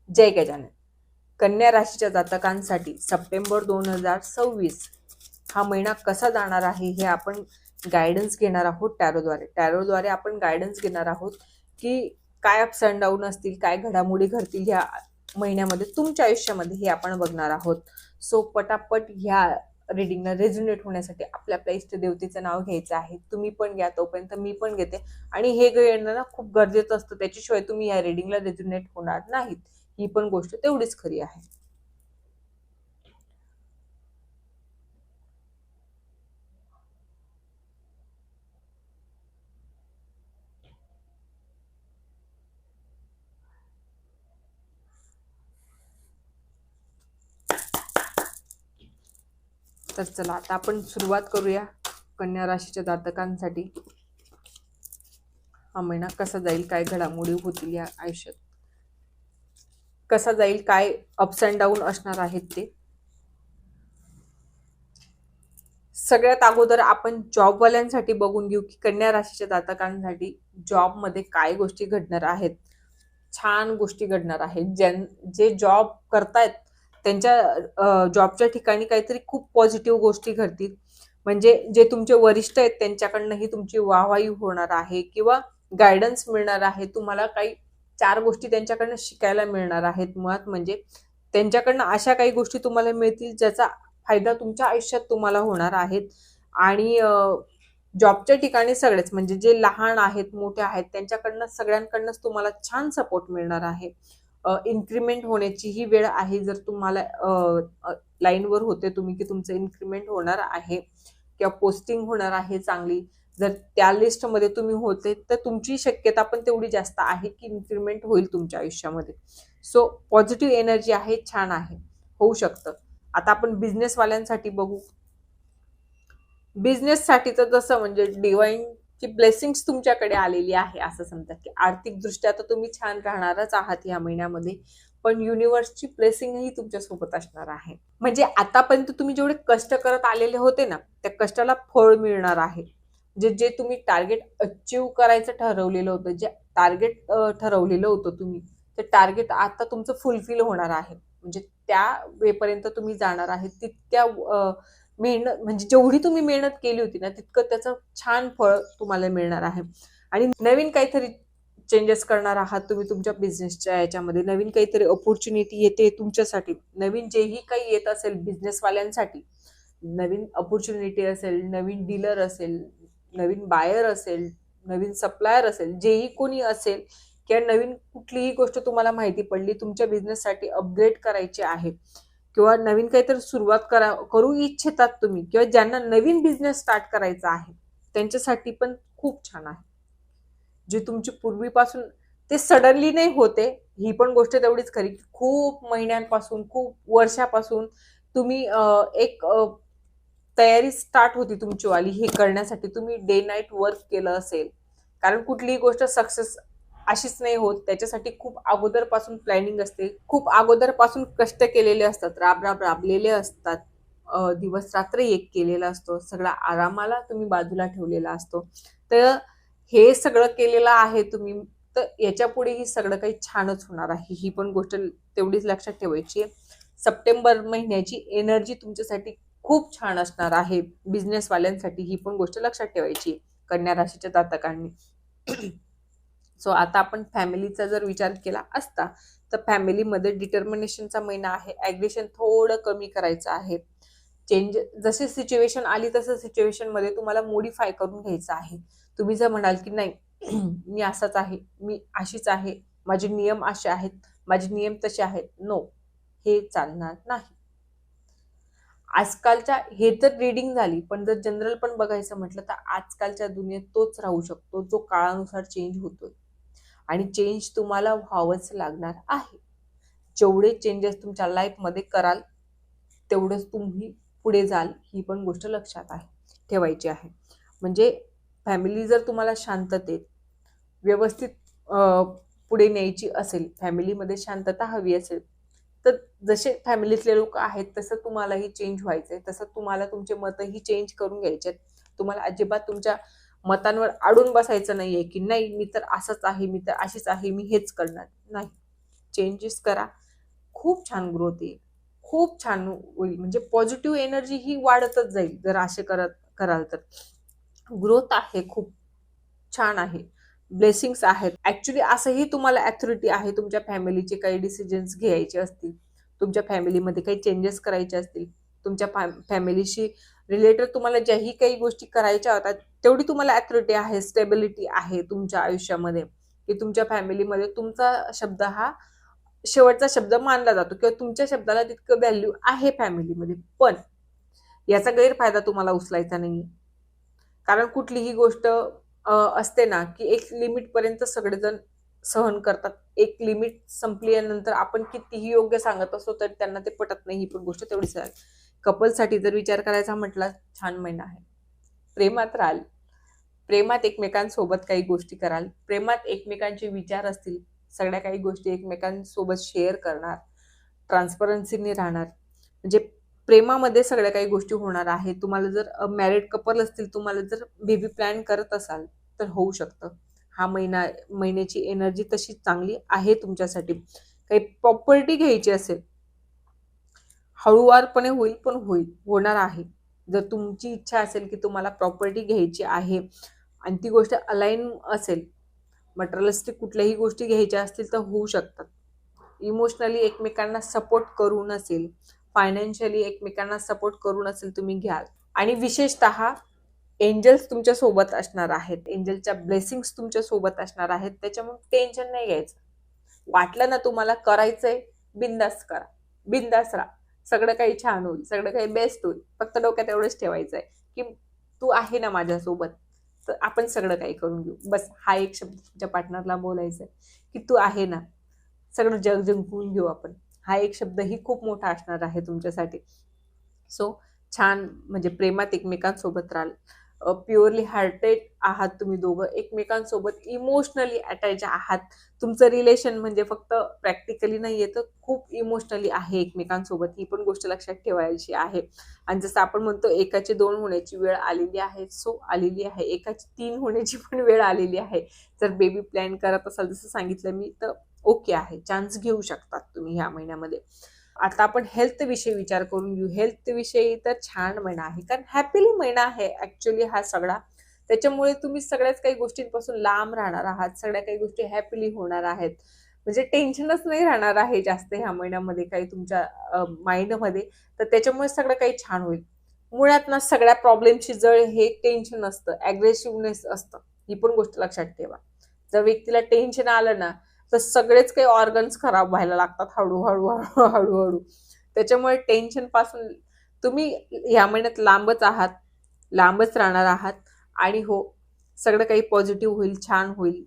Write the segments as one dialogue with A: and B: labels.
A: जय गजानन. कन्या राशीच्या जातकांसाठी सप्टेंबर 2026 हा महिना कसा जाणार आहे हे आपण गायडन्स घेणार आहोत टॅरोद्वारे आपण गायडन्स घेणार आहोत की काय अप्स अँड डाऊन असतील, काय घडामोडी घडतील ह्या महिन्यामध्ये तुमच्या आयुष्यामध्ये हे आपण बघणार आहोत. सो पटापट ह्या रिडिंगला रेझोनेट होण्यासाठी आपल्या इष्टदेवतेचं नाव घ्यायचं आहे. तुम्ही पण घ्या, तोपर्यंत मी पण घेते. आणि हे घेणं ना खूप गरजेचं असतं, त्याच्याशिवाय तुम्ही या रिडिंगला रेझोनेट होणार नाहीत. ही पण गोष्ट तेवढीच खरी आहे. तर चला आता आपण सुरुवात करूया. कन्या राशीच्या जातकांसाठी हा महिना कसा जाईल, काय घडामोडी होतील या आयुष्यात, कसा जाईल, काय अप्स अँड डाऊन असणार आहेत ते. सगळ्यात अगोदर आपण जॉबवाल्यांसाठी बघून घेऊ की कन्या राशीच्या जातकांसाठी जॉबमध्ये काय गोष्टी घडणार आहेत. छान गोष्टी घडणार आहेत. जे जॉब करतायत त्यांच्या जॉबच्या ठिकाणी काहीतरी खूप पॉझिटिव्ह गोष्टी घडतील. म्हणजे जे तुमचे वरिष्ठ आहेत त्यांच्याकडनंही तुमची वाहवाही होणार आहे किंवा गायडन्स मिळणार आहे. तुम्हाला काही 4 गोष्टी त्यांच्याकडनं शिकायला मिळणार आहेत. मुळात म्हणजे त्यांच्याकडनं अशा काही गोष्टी तुम्हाला मिळतील ज्याचा फायदा तुमच्या आयुष्यात तुम्हाला होणार आहेत. आणि जॉबच्या ठिकाणी सगळेच म्हणजे जे लहान आहेत, मोठे आहेत त्यांच्याकडनं सगळ्यांकडनंच तुम्हाला छान सपोर्ट मिळणार आहे. इन्क्रीमेंट होण्याची ही वेळ आहे. जर तुम्हाला लाईनवर होते तुम्ही की तुमचं इन्क्रीमेंट होणार आहे किंवा पोस्टिंग होणार आहे चांगली, जर त्या लिस्टमध्ये तुम्ही होते तर तुमची शक्यता पण तेवढी जास्त आहे की इन्क्रीमेंट होईल तुमच्या आयुष्यामध्ये. सो पॉझिटिव्ह एनर्जी आहे, छान आहे, होऊ शकतं. आता आपण बिझनेसवाल्यांसाठी बघू. बिझनेससाठी तर जसं म्हणजे डिवाइनची ब्लेसिंग्स तुमच्याकडे आलेली आहे असं समजा की आर्थिकदृष्ट्या तर तुम्ही छान राहणारच आहात या महिन्यामध्ये. पण युनिव्हर्सची ब्लेसिंगही तुमच्यासोबत असणार आहे. म्हणजे आतापर्यंत तुम्ही जेवढे कष्ट करत आलेले होते ना त्या कष्टाला फळ मिळणार आहे. जे तुम्ही टार्गेट अचीव्ह करायचं ठरवलेलं होतं, जे टार्गेट ठरवलेलं होतं तुम्ही, ते टार्गेट आता तुमचं फुलफिल होणार आहे. म्हणजे त्या वेपर्यंत तुम्ही जाणार आहे. तितक्या मेहनत म्हणजे जेवढी तुम्ही मेहनत केली होती ना तितकं त्याचं छान फळ तुम्हाला मिळणार आहे. आणि नवीन काहीतरी चेंजेस करणार आहात तुम्ही तुमच्या बिझनेसच्या याच्यामध्ये. नवीन काहीतरी अपॉर्च्युनिटी येते तुमच्यासाठी. नवीन जेही काही येत असेल बिझनेसवाल्यांसाठी, नवीन अपॉर्च्युनिटी असेल, नवीन डीलर असेल, नवीन बायर असेल, नवीन सप्लायर असेल, जेही कोणी असेल किंवा नवीन कुठलीही गोष्ट तुम्हाला माहिती पडली तुमच्या बिझनेससाठी अपग्रेड करायची आहे किंवा नवीन काहीतरी सुरुवात करू इच्छितात तुम्ही किंवा ज्यांना नवीन बिझनेस स्टार्ट करायचा आहे त्यांच्यासाठी पण खूप छान आहे. जे तुमची पूर्वीपासून ते सडनली नाही होते, ही पण गोष्ट तेवढीच खरी. खूप महिन्यांपासून, खूप वर्षापासून तुम्ही एक तयारी स्टार्ट होती तुमची वाली हे करण्यासाठी. तुम्ही डे नाईट वर्क केलं असेल. कारण कुठलीही गोष्ट सक्सेस अशीच नाही होत, त्याच्यासाठी खूप अगोदरपासून प्लॅनिंग असते, खूप अगोदरपासून कष्ट केलेले असतात, राबलेले असतात, दिवस रात्र एक केलेला असतो, सगळा आरामाला तुम्ही बाजूला ठेवलेला असतो. तर हे सगळं केलेलं आहे तुम्ही, तर याच्या पुढेही सगळं काही छानच होणार आहे. ही पण गोष्ट तेवढीच लक्षात ठेवायची आहे. सप्टेंबर महिन्याची एनर्जी तुमच्यासाठी खूप छान असणार आहे. बिझनेसवाल्यांसाठी ही पण गोष्ट लक्षात ठेवायची आहे कन्या राशीच्या जातकांनी. सो आता आपण फॅमिलीचा जर विचार केला असता तर फॅमिलीमध्ये डिटर्मिनेशनचा महिना आहे. ॲग्रेशन थोडं कमी करायचं आहे. चेंज जशी सिच्युएशन आली तसं सिच्युएशनमध्ये तुम्हाला मोडिफाय करून घ्यायचं आहे. तुम्ही जर म्हणाल की नाही मी असाच आहे, मी अशीच आहे, माझे नियम असे आहेत, माझे नियम तसे आहेत, नो, हे चालणार नाही. आजकालच्या हे तर रीडिंग झाली, पण जर जनरल पण बघायचं म्हटलं तर आजकालच्या दुनियेत तोच राहू शकतो जो काळानुसार चेंज होतोय. आणि चेंज तुम्हाला व्हावंच लागणार आहे. जेवढे चेंजेस तुमच्या लाईफमध्ये कराल तेवढंच तुम्ही पुढे जाल. ही पण गोष्ट लक्षात ठेवायची आहे. म्हणजे फॅमिली जर तुम्हाला शांततेत व्यवस्थित पुढे न्यायची असेल, फॅमिलीमध्ये शांतता हवी असेल, तर जसे फॅमिलीतले लोक आहेत तसं तुम्हालाही चेंज व्हायचंय, तसं तुम्हाला तुमचे मतही चेंज करून घ्यायचे. तुम्हाला अजिबात तुमच्या मतांवर अडून बसायचं नाहीये की नाही मी तर असंच आहे, मी तर अशीच आहे, मी हेच करणार नाही. चेंजेस करा, खूप छान ग्रोथ येईल, खूप छान होईल. म्हणजे पॉझिटिव्ह एनर्जी ही वाढतच जाईल जर असे कराल तर. ग्रोथ आहे, खूप छान आहे, ब्लेसिंग्स आहेत. ऍक्च्युली असंही तुम्हाला अथॉरिटी आहे तुमच्या फॅमिलीचे काही डिसिजन्स घ्यायचे असतील, तुमच्या फॅमिलीमध्ये काही चेंजेस करायचे असतील, तुमच्या फॅमिलीशी रिलेटेड तुम्हाला ज्याही काही गोष्टी करायच्या होतात तेवढी तुम्हाला अथॉरिटी आहे, स्टेबिलिटी आहे तुमच्या आयुष्यामध्ये, की तुमच्या फॅमिलीमध्ये तुमचा शब्द हा शेवटचा शब्द मानला जातो किंवा तुमच्या शब्दाला तितकं व्हॅल्यू आहे फॅमिलीमध्ये. पण याचा गैरफायदा तुम्हाला उचलायचा नाहीये. कारण कुठलीही गोष्ट असते ना, की एक लिमिट पर्यंत सगळेजण सहन करतात. एक लिमिट संपल्यानंतर आपण कितीही योग्य सांगत असतो तरी त्यांना ते पटत नाही. ही पण गोष्ट तेवढीच आहे. कपलसाठी जर विचार करायचा म्हटला, छान महिना आहे. प्रेमात राहाल, प्रेमात एकमेकांसोबत काही गोष्टी कराल, प्रेमात एकमेकांचे विचार असतील, सगळ्या काही गोष्टी एकमेकांसोबत शेअर करणार, ट्रान्सपरन्सीने राहणार. म्हणजे प्रेमामध्ये सगळ्या काही गोष्टी होणार आहेत. तुम्हाला जर मॅरिड कपल असतील, तुम्हाला जर बेबी प्लॅन करत असाल तर होऊ शकतं. हा महिन्याची एनर्जी तशी चांगली आहे तुमच्यासाठी. काही प्रॉपर्टी घ्यायची असेल, हळूवारपणे होईल पण होणार आहे. जर तुमची इच्छा असेल की तुम्हाला प्रॉपर्टी घ्यायची आहे आणि ती गोष्ट अलाइन असेल, मटेरियलिस्टिक कुठल्याही गोष्टी घ्यायच्या असतील तर होऊ शकतात. इमोशनली एकमेकांना सपोर्ट करून असेल, फायनान्शियली एकमेकांना सपोर्ट करून असेल तुम्ही घ्याल. आणि विशेषतः एंजल्स तुमच्या सोबत असणार आहेत, एंजलच्या ब्लेसिंग्स तुमच्या सोबत असणार आहेत. त्याच्यामुळे टेन्शन नाही घ्यायचं. वाटलं ना तुम्हाला करायचंय, बिंदास करा, बिंदास राहा, सगळं काही छान होईल, सगळं काही बेस्ट होईल. फक्त डोक्यात एवढंच ठेवायचंय की तू आहे ना माझ्यासोबत, तर आपण सगळं काही करून घेऊ. बस हा एक शब्द तुमच्या पार्टनरला बोलायचा आहे की तू आहे ना, सगळं जग जिंकून घेऊ आपण. हा एक शब्द ही खूप मोठा असणार आहे तुमच्यासाठी. सो छान, म्हणजे प्रेमात एकमेकांसोबत राहाल, प्युअरली हार्टेड आहात तुम्ही दोघं, एकमेकांसोबत इमोशनली अटॅच आहात. तुमचं रिलेशन म्हणजे फक्त प्रॅक्टिकली नाहीये तर खूप इमोशनली आहे एकमेकांसोबत. ही पण गोष्ट लक्षात ठेवायची आहे. आणि जसं आपण म्हणतो एकाचे 2 होण्याची वेळ आलेली आहे, सो आलेली आहे. एकाची 3 होण्याची पण वेळ आलेली आहे. जर बेबी प्लॅन करत असाल जसं सांगितलं मी, तर ओके आहे, चान्स घेऊ शकतात तुम्ही ह्या महिन्यामध्ये. आता आपण हेल्थ विषयी विचार करून घेऊ. हेल्थ विषयी तर छान महिना आहे, कारण हॅपीली महिना आहे ऍक्च्युली हा सगळा. त्याच्यामुळे तुम्ही सगळ्याच काही गोष्टींपासून लांब राहणार आहात, सगळ्या काही गोष्टी हॅपीली होणार आहेत. म्हणजे टेन्शनच नाही राहणार आहे जास्त ह्या महिन्यामध्ये काही तुमच्या माइंडमध्ये. तर त्याच्यामुळे सगळं काही छान होईल. मुळात ना सगळ्या प्रॉब्लेमची जळ हे टेन्शन असतं, अग्रेसिव्हनेस असतं. ही पण गोष्ट लक्षात ठेवा. जर व्यक्तीला टेन्शन आलं ना तर सगळेच काही ऑर्गन्स खराब व्हायला लागतात हळूहळू हळूहळू. त्याच्यामुळे टेन्शन पासून तुम्ही ह्या महिन्यात लांबच आहात, लांबच राहणार आहात. आणि हो, सगळं काही पॉझिटिव्ह होईल, छान होईल.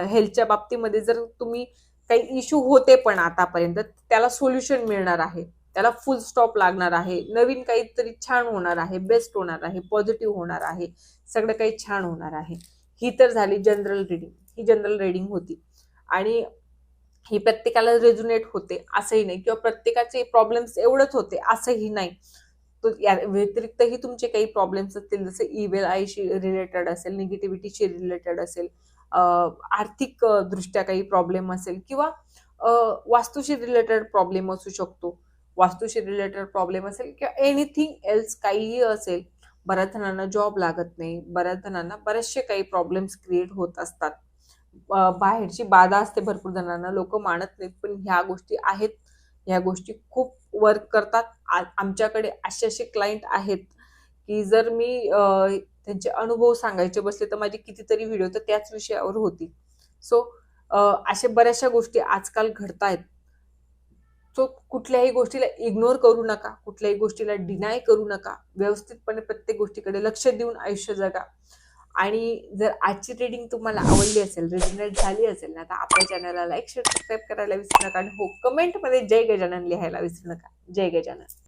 A: हेल्थच्या बाबतीमध्ये जर तुम्ही काही इश्यू होते पण आतापर्यंत, त्याला सोल्युशन मिळणार आहे, त्याला फुल स्टॉप लागणार आहे. नवीन काहीतरी छान होणार आहे, बेस्ट होणार आहे, पॉझिटिव्ह होणार आहे, सगळं काही छान होणार आहे. ही तर झाली जनरल रिडिंग. ही जनरल रिडिंग होती आणि ही प्रत्येकाला रेझोनेट होते असंही नाही, किंवा प्रत्येकाचे प्रॉब्लेम्स एवढंच होते असंही नाही. तो या व्यतिरिक्तही तुमचे काही प्रॉब्लेम्स असतील, जसे इव्हिल आयशी रिलेटेड असेल, निगेटिव्हिटीशी रिलेटेड असेल, आर्थिक दृष्ट्या काही प्रॉब्लेम असेल, किंवा वास्तूशी रिलेटेड प्रॉब्लेम असू शकतो. वास्तूशी रिलेटेड प्रॉब्लेम असेल किंवा एनिथिंग एल्स काहीही असेल. बऱ्याच जणांना जॉब लागत नाही, बऱ्याच जणांना बरेचसे काही प्रॉब्लेम्स क्रिएट होत असतात. बाहेरची बाधा असते भरपूर जणांना, लोक मानत नाहीत, पण ह्या गोष्टी आहेत. ह्या गोष्टी खूप वर्क करतात. आमच्याकडे असे क्लायंट आहेत की जर मी त्यांचे अनुभव सांगायचे बसले तर माझी कितीतरी व्हिडिओ तर त्याच विषयावर होती. सो अशा बऱ्याचशा गोष्टी आजकाल घडतायत. सो कुठल्याही गोष्टीला इग्नोर करू नका, कुठल्याही गोष्टीला डिनाय करू नका. व्यवस्थितपणे प्रत्येक गोष्टीकडे लक्ष देऊन आयुष्य जगा. आणि जर आजची ट्रेडिंग तुम्हाला आवडली असेल, रेझोनेट झाली असेल ना, तर आपल्या चॅनलला लाईक, शेअर, सबस्क्राईब करायला विसरू नका. आणि हो, कमेंटमध्ये जय गजानन लिहायला विसरू नका. जय गजानन.